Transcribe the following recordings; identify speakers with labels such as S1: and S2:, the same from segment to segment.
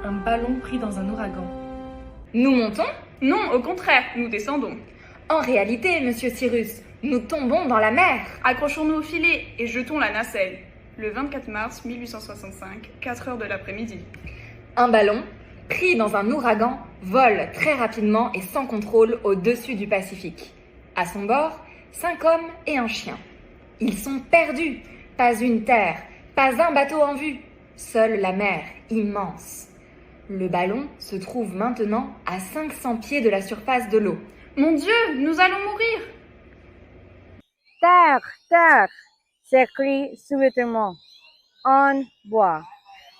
S1: Un ballon pris dans un ouragan.
S2: Nous montons?
S3: Non, au contraire, nous descendons.
S2: En réalité, monsieur Cyrus, nous tombons dans la mer.
S3: Accrochons-nous au filet et jetons la nacelle. Le 24 mars 1865, 4 heures de l'après-midi.
S2: Un ballon, pris dans un ouragan, vole très rapidement et sans contrôle au-dessus du Pacifique. À son bord, 5 hommes et un chien. Ils sont perdus. Pas une terre, pas un bateau en vue. Seule la mer, immense. Le ballon se trouve maintenant à 500 pieds de la surface de l'eau.
S3: Mon Dieu, nous allons mourir!
S4: Terre, terre! S'écrie subitement. On boit.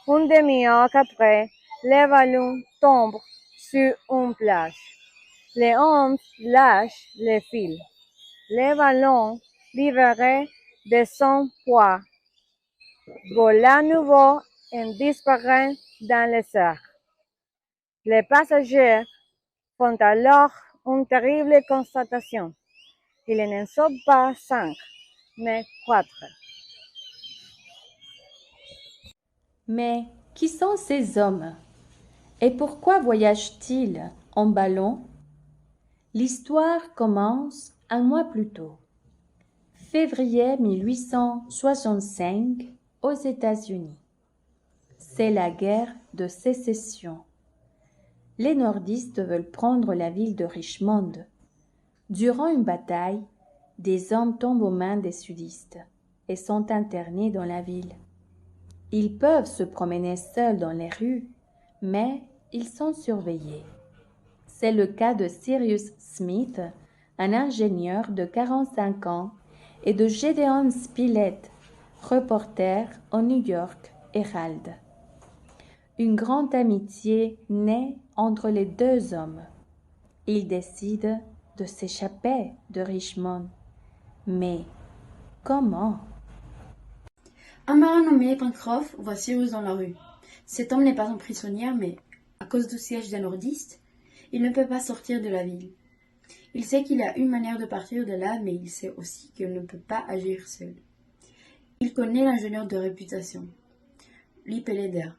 S4: Une demi-heure après, les ballons tombent sur une plage. Les hommes lâchent les fils. Les ballons, libérés de son poids, volent à nouveau et disparaissent dans les airs. Les passagers font alors une terrible constatation. Ils ne sont pas 5, mais 4.
S5: Mais qui sont ces hommes? Et pourquoi voyagent-ils en ballon? L'histoire commence un mois plus tôt. Février 1865 aux États-Unis. C'est la guerre de sécession. Les nordistes veulent prendre la ville de Richmond. Durant une bataille, des hommes tombent aux mains des sudistes et sont internés dans la ville. Ils peuvent se promener seuls dans les rues, mais ils sont surveillés. C'est le cas de Cyrus Smith, un ingénieur de 45 ans, et de Gédéon Spilett, reporter au New York Herald. Une grande amitié naît entre les deux hommes. Ils décident de s'échapper de Richmond. Mais comment?
S6: Un marin nommé Pencroff voit Cyrus dans la rue. Cet homme n'est pas un prisonnier, mais à cause du siège des nordistes, il ne peut pas sortir de la ville. Il sait qu'il a une manière de partir de là, mais il sait aussi qu'il ne peut pas agir seul. Il connaît l'ingénieur de réputation, Lee Pelleder.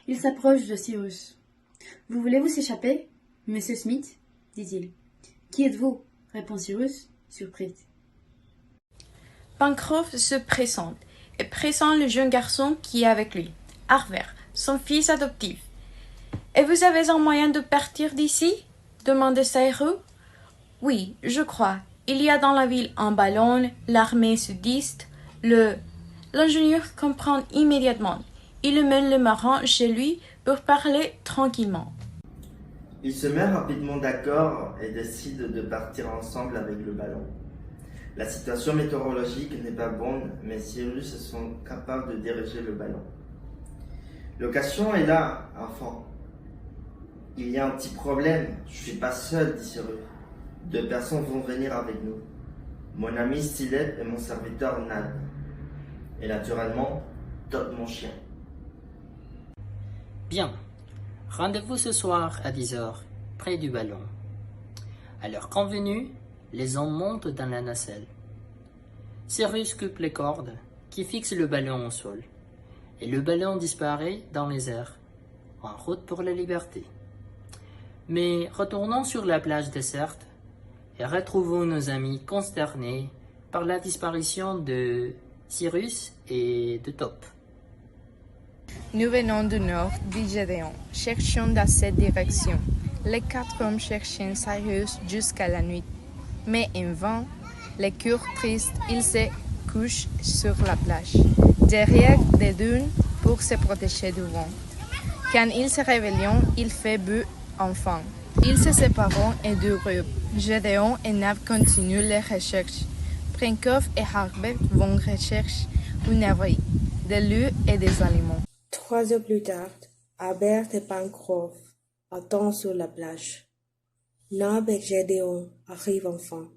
S6: Il s'approche de Cyrus. « Vous voulez vous échapper, monsieur Smith ?» dit-il. « Qui êtes-vous » répond Cyrus, surpris.
S1: Pencroff se présente et présente le jeune garçon qui est avec lui, Harbert, son fils adoptif. « Et vous avez un moyen de partir d'ici ?» demande Cyrus. « Oui, je crois. Il y a dans la ville un ballon, l'armée sudiste, L'ingénieur comprend immédiatement. Il mène le marin chez lui pour parler tranquillement.
S7: Ils se mettent rapidement d'accord et décident de partir ensemble avec le ballon. La situation météorologique n'est pas bonne, mais Cyrus sont capables de diriger le ballon. L'occasion est là, enfant. Il y a un petit problème. Je suis pas seul, dit Cyrus. 2 personnes vont venir avec nous. Mon ami Spilett et mon serviteur Nab. Et naturellement, Top, mon chien.
S8: Bien. Rendez-vous ce soir à 10h, près du ballon. À l'heure convenue, les hommes montent dans la nacelle. Cyrus coupe les cordes qui fixent le ballon au sol, et le ballon disparaît dans les airs, en route pour la liberté. Mais retournons sur la plage déserte et retrouvons nos amis consternés par la disparition de Cyrus et de Top.
S9: Nous venons du nord, dit Gédéon. Cherchons dans cette direction. Les 4 hommes cherchaient Cyrus jusqu'à la nuit. Mais en vain, les cœurs tristes, ils se couchent sur la plage, derrière des dunes pour se protéger du vent. Quand ils se réveillent, il fait beau enfin. Ils se séparent en 2 groupes. Gédéon et Nab continuent les recherches. Pencroff et Harbert vont rechercher un abri, de l'eau et des aliments.
S10: 3 heures plus tard, Harbert et Pencroff attendent sur la plage. Nab et Gédéon arrivent enfin.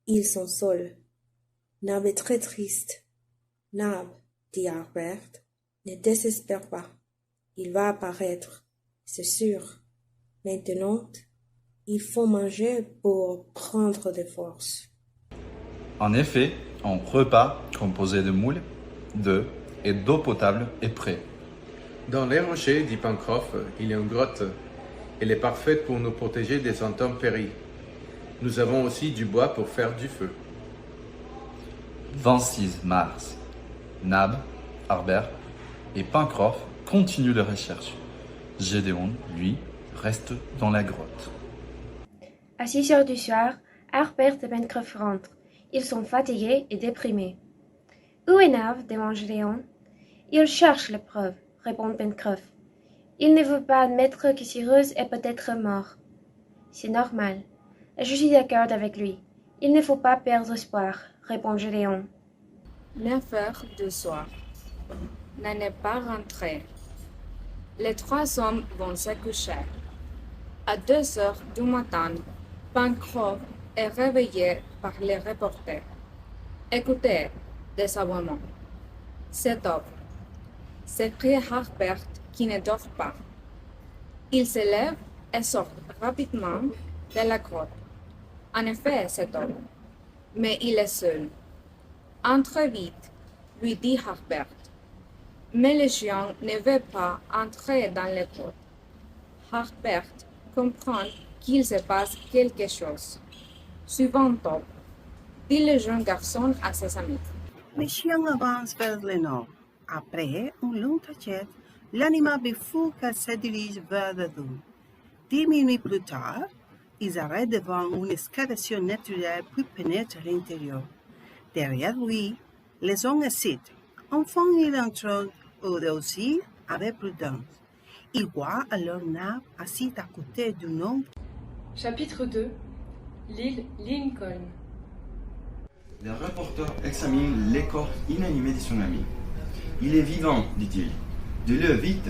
S10: Ils sont seuls. Nab est très triste. Nab, dit Harbert, ne désespère pas. Il va apparaître, c'est sûr. Maintenant, il faut manger pour prendre des forces.
S11: En effet, un repas composé de moules, d'œufs et d'eau potable est prêt.
S12: Dans les rochers, dit Pencroff, il y a une grotte. Elle est parfaite pour nous protéger des intempéries. Nous avons aussi du bois pour faire du feu.
S11: 26 mars. Nab, Harbert et Pencroff continuent leurs recherches. Gédéon, lui, reste dans la grotte.
S13: À 6 heures du soir, Harbert et Pencroff rentrent. Ils sont fatigués et déprimés. Où est Nab demande Gédéon. Il cherche les preuves, répond Pencroff. Il ne veut pas admettre que Cyrus est peut-être mort. C'est normal. Et je suis d'accord avec lui. Il ne faut pas perdre espoir, répond Gédéon.
S14: 9 heures du soir. Nab n'est pas rentré. Les 3 hommes vont se coucher. À 2 heures du matin, Pencroff est réveillé par les reporters. Écoutez des aboiements. C'est top, s'écrie Harbert qui ne dort pas. Il se lève et sort rapidement de la grotte. En effet, c'est top, mais il est seul. Entre vite, lui dit Harbert. Mais le chien ne veut pas entrer dans la grotte. Harbert comprend qu'il se passe quelque chose. Suivant Top, dit le jeune garçon à ses amis.
S15: Le chien avance vers le nord. Après un long trajet, l'animal bifurque se dirige vers le sud. 10 minutes plus tard, ils arrêtent devant une excavation naturelle pour pénétrer l'intérieur. Derrière lui, les hommes hésitent. Enfin, il entre eux aussi avec prudence. Ils voient alors Nab assis à côté d'un homme.
S16: Chapitre 2. L'île Lincoln.
S17: Le reporter examine les corps inanimés de son ami. Il est vivant, dit-il. De-le vite.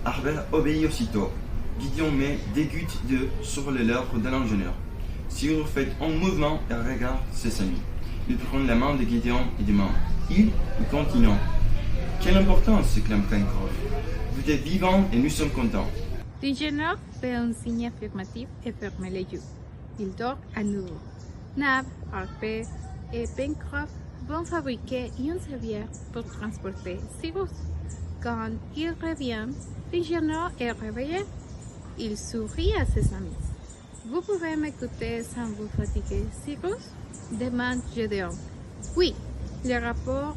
S17: Harbert obéit aussitôt. Gideon met des gouttes d'eau sur les lèvres de l'ingénieur. Cyrus fait un mouvement et regarde ses amis. Il prend la main de Gideon et demande « Il ou continent ?» Quelle importance, s'exclame Pencroff. Vous êtes vivant et nous sommes contents.
S18: L'ingénieur fait un signe affirmatif et ferme les yeux. Il dort à nouveau. Nab, Harbert et Pencroff vont fabriquer une serviette pour transporter Cyrus. Quand il revient, l'ingénieur est réveillé. Il sourit à ses amis. « Vous pouvez m'écouter sans vous fatiguer, Cyrus ?» demande Gédéon. « Oui, le rapport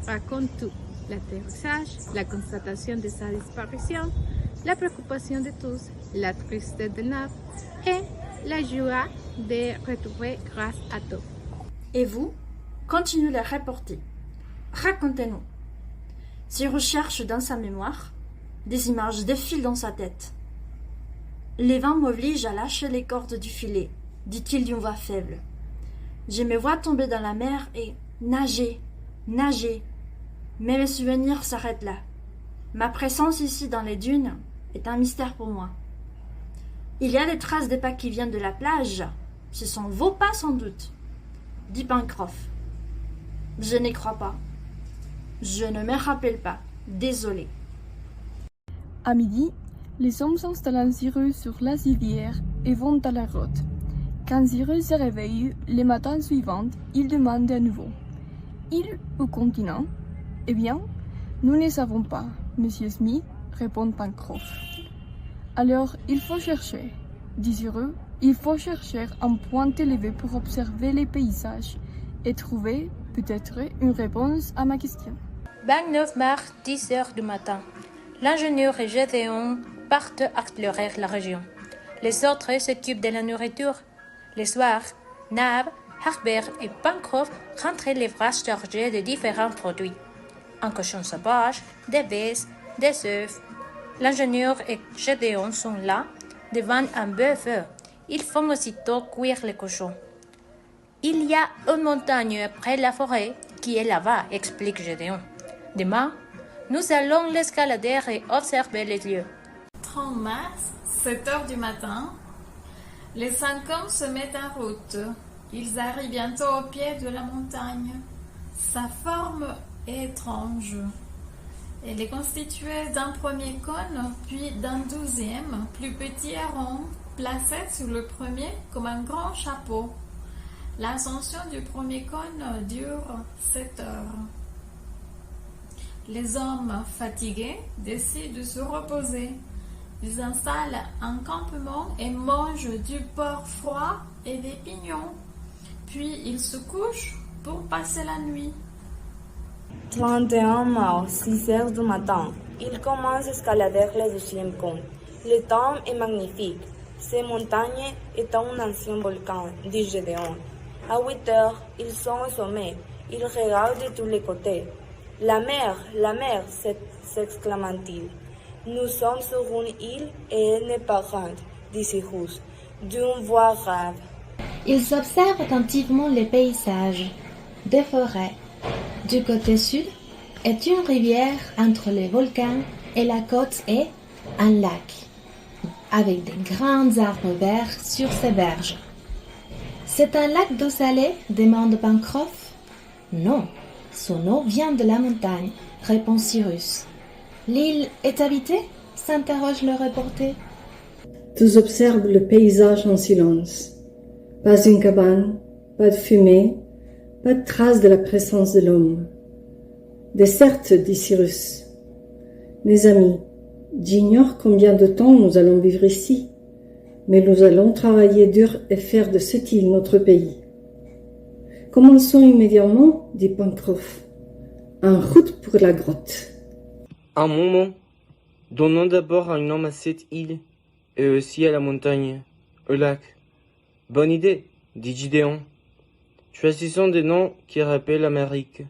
S18: raconte tout. L'atterrissage, la constatation de sa disparition, la préoccupation de tous, la tristesse de Nab et la joie de retrouver grâce à Top. »
S6: Et vous, continue le reporter. Racontez-nous. Cyrus cherche dans sa mémoire, des images défilent dans sa tête. Les vents m'obligent à lâcher les cordes du filet, dit-il d'une voix faible. Je me vois tomber dans la mer et nager, nager. Mais mes souvenirs s'arrêtent là. Ma présence ici dans les dunes est un mystère pour moi. Il y a des traces de pas qui viennent de la plage. Ce sont vos pas sans doute, dit Pencroff. Je n'y crois pas. Je ne me rappelle pas. Désolé.
S16: À midi, les hommes s'installent Cyrus sur la civière et vont à la grotte. Quand Cyrus se réveille, le matin suivant, il demande à nouveau « Île ou continent ?» « Eh bien, nous ne savons pas, Monsieur Smith, répond Pencroff. « Alors, il faut chercher, dit Cyrus. Il faut chercher un point élevé pour observer les paysages et trouver, peut-être, une réponse à ma question. »
S13: 29 mars, 10 heures du matin. L'ingénieur et Gédéon partent explorer la région. Les autres s'occupent de la nourriture. Le soir, Nab, Harbert et Pencroff rentrent les bras chargés de différents produits. Un cochon sauvage, des baies, des œufs. L'ingénieur et Gédéon sont là, devant un beau feu. Ils font aussitôt cuire les cochons. Il y a une montagne près de la forêt qui est là-bas, explique Gédéon. Demain, nous allons l'escalader et observer les lieux.
S19: 30 mars, 7 heures du matin, les 5 hommes se mettent en route. Ils arrivent bientôt au pied de la montagne. Sa forme est étrange. Elle est constituée d'un premier cône, puis d'un deuxième, plus petit et rond, placé sur le premier comme un grand chapeau. L'ascension du premier cône dure 7 heures. Les hommes fatigués décident de se reposer. Ils installent un campement et mangent du porc froid et des pignons. Puis ils se couchent pour passer la nuit.
S10: 31 mars, 6 heures du matin. Ils commencent à escalader le deuxième cône. Le temps est magnifique. Ces montagnes est un ancien volcan, dit Gédéon. À 8 heures, ils sont au sommet. Ils regardent de tous les côtés. La mer, s'exclama-t-il. Nous sommes sur une île et elle n'est pas grande, dit Cyrus, d'une voix grave.
S20: Ils observent attentivement les paysages, des forêts. Du côté sud est une rivière entre les volcans et la côte est un lac, avec de grands arbres verts sur ses berges. C'est un lac d'eau salée, demande Pencroff. Non, son eau vient de la montagne, répond Cyrus. L'île est habitée? S'interroge le reporter.
S21: Tous observent le paysage en silence. Pas une cabane, pas de fumée, pas de trace de la présence de l'homme. Certes, dit Cyrus. Mes amis, j'ignore combien de temps nous allons vivre ici, mais nous allons travailler dur et faire de cette île notre pays. Commençons immédiatement, dit Pencroff. En route pour la grotte.
S22: Un moment. Donnons d'abord un nom à cette île, et aussi à la montagne, au lac. Bonne idée, dit Gédéon. Choisissons des noms qui rappellent l'Amérique.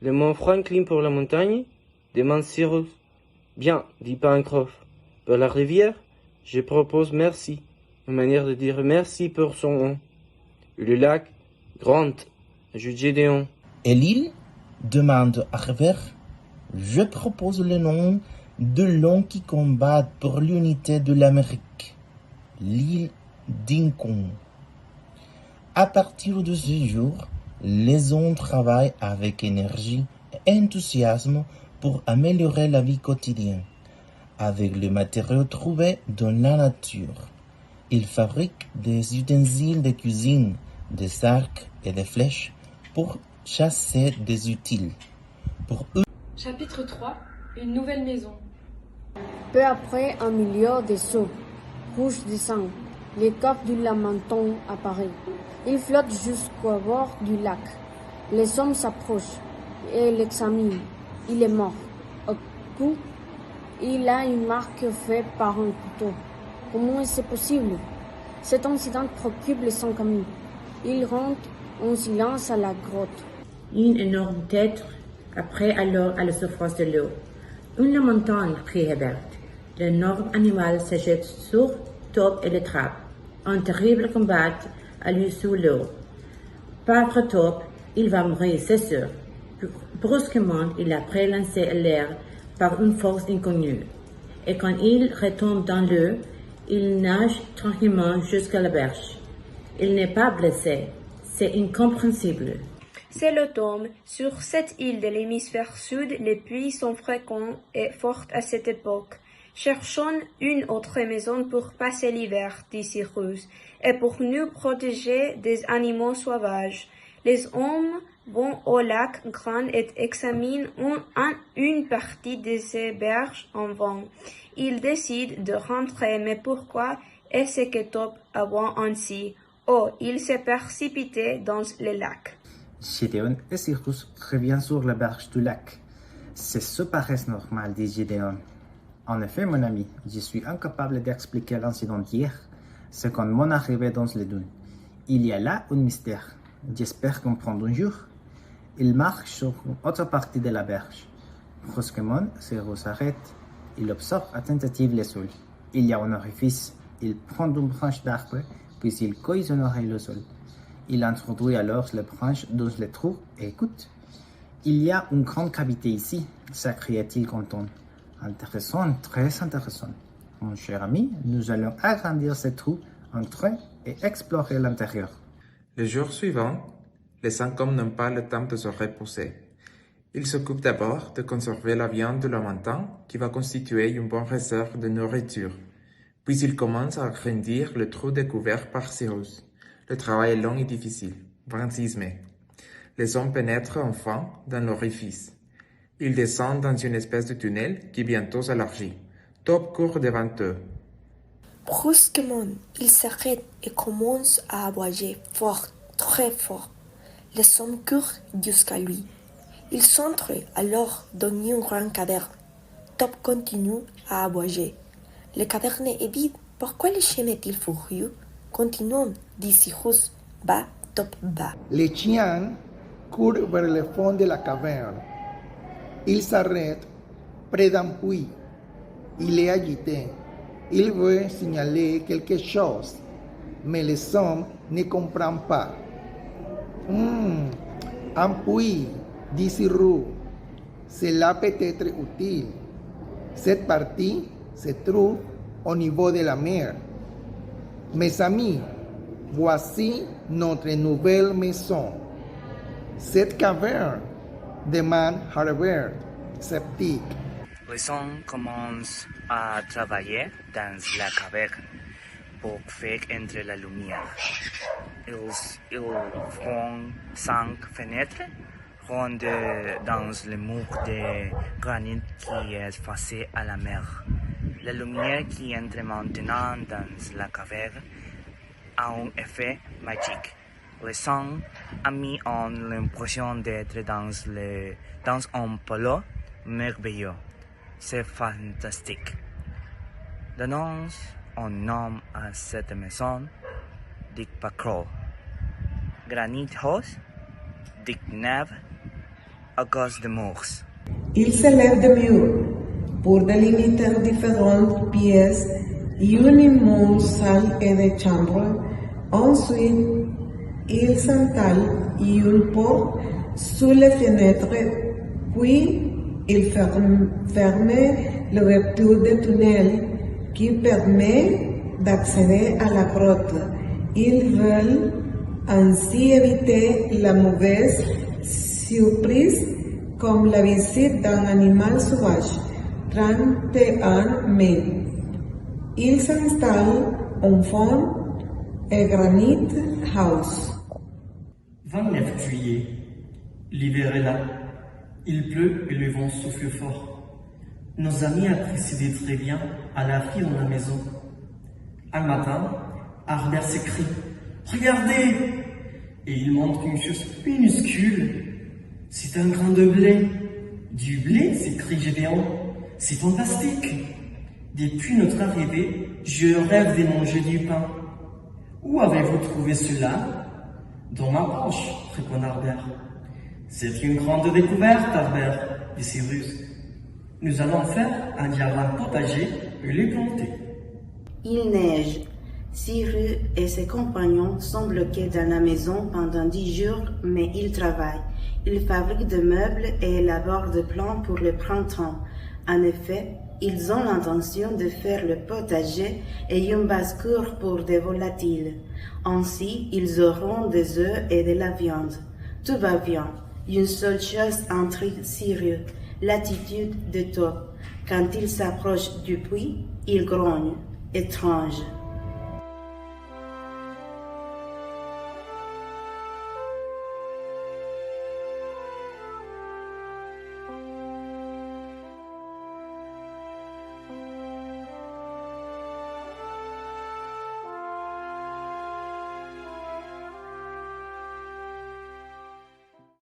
S22: Le mont Franklin pour la montagne, demande Cyrus. Bien, dit Pencroff. Pour la rivière, je propose merci, une manière de dire merci pour son nom. Le lac, Grant, ajoute Gédéon.
S23: Et l'île, demande Harbert. Je propose le nom de l'homme qui combat pour l'unité de l'Amérique, l'île Lincoln. À partir de ce jour, les hommes travaillent avec énergie et enthousiasme pour améliorer la vie quotidienne, avec les matériaux trouvés dans la nature. Ils fabriquent des ustensiles de cuisine, des arcs et des flèches pour chasser des utiles. Pour eux,
S16: Chapitre 3. Une nouvelle maison.
S24: Peu après, un milieu de seaux, rouge de sang, le corps du lamenton apparaît. Il flotte jusqu'au bord du lac. Les hommes s'approchent et l'examinent. Il est mort. Au cou, il a une marque faite par un couteau. Comment est-ce possible? Cet incident préoccupe les 5 amis. Ils rentrent en silence à la grotte.
S25: Une énorme tête après alors à la surface de l'eau. Une montagne, crie Herbert. L'énorme animal se jette sur Top et le trappe. Un terrible combat a lieu sous l'eau. Pauvre Top, il va mourir, c'est sûr. Brusquement, il a prélancé à l'air par une force inconnue. Et quand il retombe dans l'eau, il nage tranquillement jusqu'à la berge. Il n'est pas blessé. C'est incompréhensible.
S1: C'est l'automne. Sur cette île de l'hémisphère sud, les pluies sont fréquentes et fortes à cette époque. Cherchons une autre maison pour passer l'hiver, dit Cyrus, et pour nous protéger des animaux sauvages. Les hommes vont au lac Grand et examinent une partie de ces berges en vain. Ils décident de rentrer, mais pourquoi est-ce que Top aboie ainsi? Oh, il s'est précipité dans le lac.
S26: Gédéon et Cyrus reviennent sur la berge du lac. Ce paraît normal, dit Gédéon. En effet, mon ami, je suis incapable d'expliquer l'incident d'hier. C'est quand mon arrivée dans les dunes. Il y a là un mystère. J'espère comprendre un jour. Il marche sur une autre partie de la berge. Brusquement, Cyrus s'arrête. Il observe attentivement le sol. Il y a un orifice. Il prend une branche d'arbre, puis il colle son oreille au sol. Il introduit alors les branches dans le trou et écoute. Il y a une grande cavité ici, s'écria-t-il content. Intéressant, très intéressant. Mon cher ami, nous allons agrandir ce trou, entrer et explorer l'intérieur.
S27: Le jour suivant, les 5 hommes n'ont pas le temps de se reposer. Ils s'occupent d'abord de conserver la viande de la montagne qui va constituer une bonne réserve de nourriture. Puis ils commencent à agrandir le trou découvert par Cyrus. Le travail est long et difficile. 26 mai. Les hommes pénètrent enfin dans l'orifice. Ils descendent dans une espèce de tunnel qui bientôt s'élargit. Top court devant eux.
S10: Brusquement, il s'arrête et commence à aboyer fort, très fort. Les hommes courent jusqu'à lui. Ils s'entrent alors dans une grande caverne. Top continue à aboyer. La caverne est vide. Pourquoi le chien est-il furieux? Continuons, dit Cyrus. Bas, Top bas.
S2: Le chien court vers le fond de la caverne. Il s'arrête près d'un puits. Il est agité. Il veut signaler quelque chose, mais les hommes ne comprennent pas. Un puits, dit Cyrus. Cela peut être utile. Cette partie se trouve au niveau de la mer. Mes amis, voici notre nouvelle maison. Cette caverne, demande Harbert, sceptique.
S3: Les hommes commencent à travailler dans la caverne pour faire entrer la lumière. Ils font 5 fenêtres rondes dans le mur de granit qui est face à la mer. La lumière qui entre maintenant dans la caverne a un effet magique. Les hommes amis ont l'impression d'être dans un polo merveilleux. C'est fantastique. Donnons un nom à cette maison, dit Pencroff. Granite House, dit Nab, à cause de murs.
S4: Il s'élève de mur pour délimiter différentes pièces et une immense salle et des chambres. Ensuite, il s'installe et une porte sous les fenêtres, puis il ferme l'ouverture du tunnel qui permet d'accéder à la grotte. Ils veulent ainsi éviter la mauvaise surprise comme la visite d'un animal sauvage. 31 mai. Il s'installe en fond et Granite House.
S5: 29 juillet. L'hiver est là. Il pleut et le vent souffle fort. Nos amis apprécient très bien à la fille dans la maison. Un matin, Harbert s'écrie « Regardez !» Et il montre une chose minuscule. C'est un grain de blé. Du blé, s'écrie Gédéon. C'est fantastique. Depuis notre arrivée, je rêve de manger du pain. Où avez-vous trouvé cela? Dans ma poche, répond Harbert. C'est une grande découverte, Harbert, dit Cyrus. Nous allons faire un jardin potager et les planter.
S7: Il neige. Cyrus et ses compagnons sont bloqués dans la maison pendant 10 jours, mais ils travaillent. Ils fabriquent des meubles et élaborent des plans pour le printemps. En effet, ils ont l'intention de faire le potager et une basse-cour pour des volatiles. Ainsi, ils auront des œufs et de la viande. Tout va bien. Une seule chose intrigue Cyrus, l'attitude de Top. Quand il s'approche du puits, il grogne. Étrange.